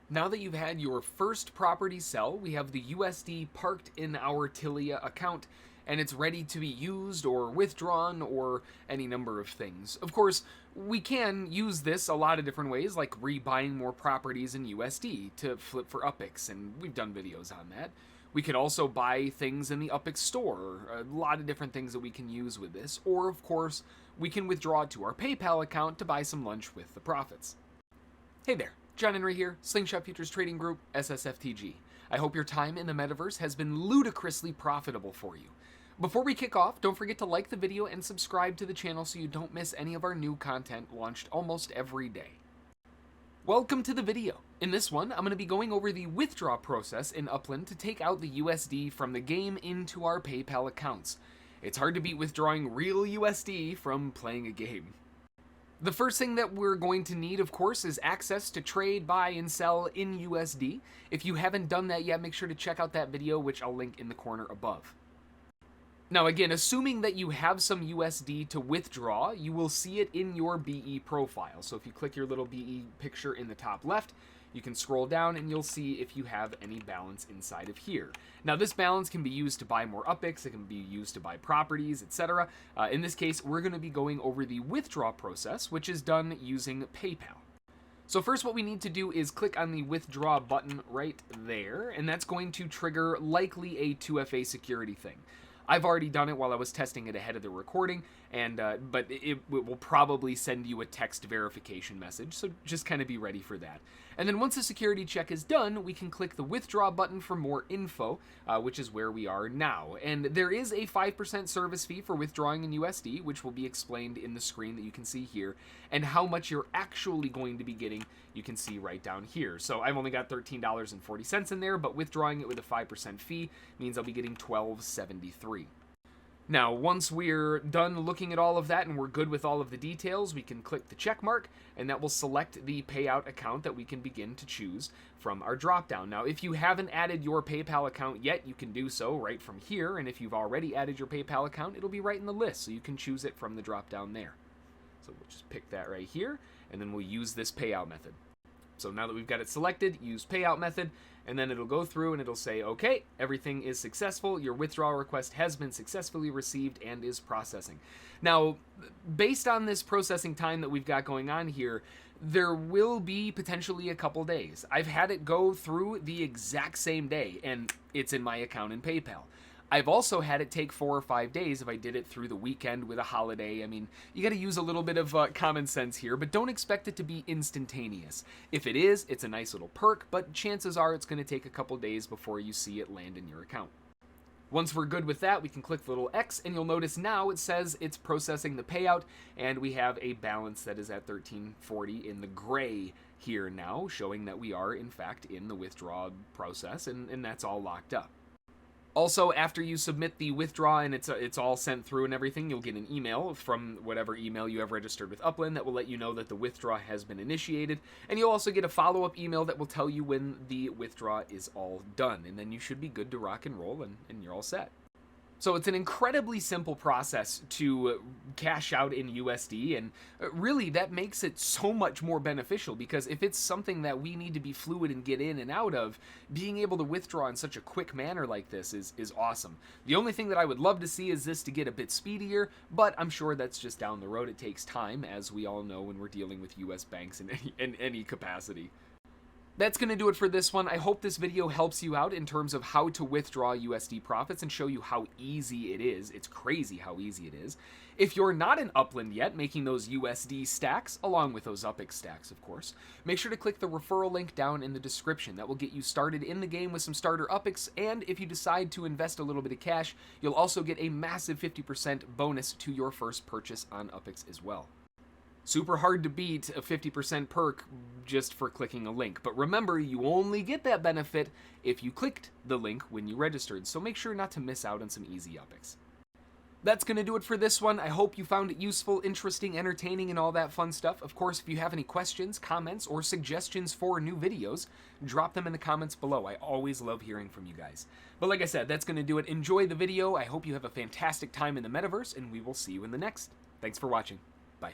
Now that you've had your first property sell, we have the USD parked in our Tilia account, and it's ready to be used or withdrawn or any number of things. Of course, we can use this a lot of different ways, like rebuying more properties in USD to flip for UPX, and we've done videos on that. We could also buy things in the UPX store, a lot of different things that we can use with this, or of course, we can withdraw it to our PayPal account to buy some lunch with the profits. Hey there, John Henry here, Slingshot Futures Trading Group, SSFTG. I hope your time in the metaverse has been ludicrously profitable for you. Before we kick off, don't forget to like the video and subscribe to the channel so you don't miss any of our new content launched almost every day. Welcome to the video. In this one, I'm going to be going over the withdraw process in Upland to take out the USD from the game into our PayPal accounts. It's hard to beat withdrawing real USD from playing a game. The first thing that we're going to need, of course, is access to trade, buy, and sell in USD. If you haven't done that yet, make sure to check out that video, which I'll link in the corner above. Now again, assuming that you have some USD to withdraw, you will see it in your BE profile. So if you click your little BE picture in the top left, you can scroll down and you'll see if you have any balance inside of here. Now this balance can be used to buy more UPX, it can be used to buy properties, etc. In this case, we're going to be going over the withdraw process, which is done using PayPal. So first what we need to do is click on the withdraw button right there, and that's going to trigger likely a 2FA security thing. I've already done it while I was testing it ahead of the recording, but it will probably send you a text verification message, so just kind of be ready for that. And then once the security check is done, we can click the withdraw button for more info, which is where we are now. And there is a 5% service fee for withdrawing in USD, which will be explained in the screen that you can see here, and how much you're actually going to be getting, you can see right down here. So I've only got $13.40 in there, but withdrawing it with a 5% fee means I'll be getting $12.73. Now, once we're done looking at all of that and we're good with all of the details, we can click the check mark, and that will select the payout account that we can begin to choose from our dropdown. Now, if you haven't added your PayPal account yet, you can do so right from here, and if you've already added your PayPal account, it'll be right in the list, so you can choose it from the dropdown there. So we'll just pick that right here, and then we'll use this payout method. So now that we've got it selected, use payout method, and then it'll go through and it'll say, okay, everything is successful. Your withdrawal request has been successfully received and is processing. Now, based on this processing time that we've got going on here, there will be potentially a couple days. I've had it go through the exact same day, and it's in my account in PayPal. I've also had it take 4 or 5 days if I did it through the weekend with a holiday. I mean, you got to use a little bit of common sense here, but don't expect it to be instantaneous. If it is, it's a nice little perk, but chances are it's going to take a couple days before you see it land in your account. Once we're good with that, we can click the little X, and you'll notice now it says it's processing the payout, and we have a balance that is at $13.40 in the gray here now, showing that we are, in fact, in the withdrawal process, and that's all locked up. Also, after you submit the withdraw and it's all sent through and everything, you'll get an email from whatever email you have registered with Upland that will let you know that the withdraw has been initiated, and you'll also get a follow-up email that will tell you when the withdraw is all done, and then you should be good to rock and roll, and you're all set. So it's an incredibly simple process to cash out in USD, and really that makes it so much more beneficial, because if it's something that we need to be fluid and get in and out of, being able to withdraw in such a quick manner like this is awesome. The only thing that I would love to see is this to get a bit speedier, but I'm sure that's just down the road. It takes time, as we all know when we're dealing with US banks in any capacity. That's going to do it for this one. I hope this video helps you out in terms of how to withdraw USD profits and show you how easy it is. It's crazy how easy it is. If you're not in Upland yet, making those USD stacks, along with those UPX stacks, of course, make sure to click the referral link down in the description. That will get you started in the game with some starter UPX, and if you decide to invest a little bit of cash, you'll also get a massive 50% bonus to your first purchase on UPX as well. Super hard to beat a 50% perk just for clicking a link. But remember, you only get that benefit if you clicked the link when you registered, so make sure not to miss out on some easy UPX. That's going to do it for this one. I hope you found it useful, interesting, entertaining, and all that fun stuff. Of course, if you have any questions, comments, or suggestions for new videos, drop them in the comments below. I always love hearing from you guys. But like I said, that's going to do it. Enjoy the video. I hope you have a fantastic time in the metaverse, and we will see you in the next. Thanks for watching. Bye.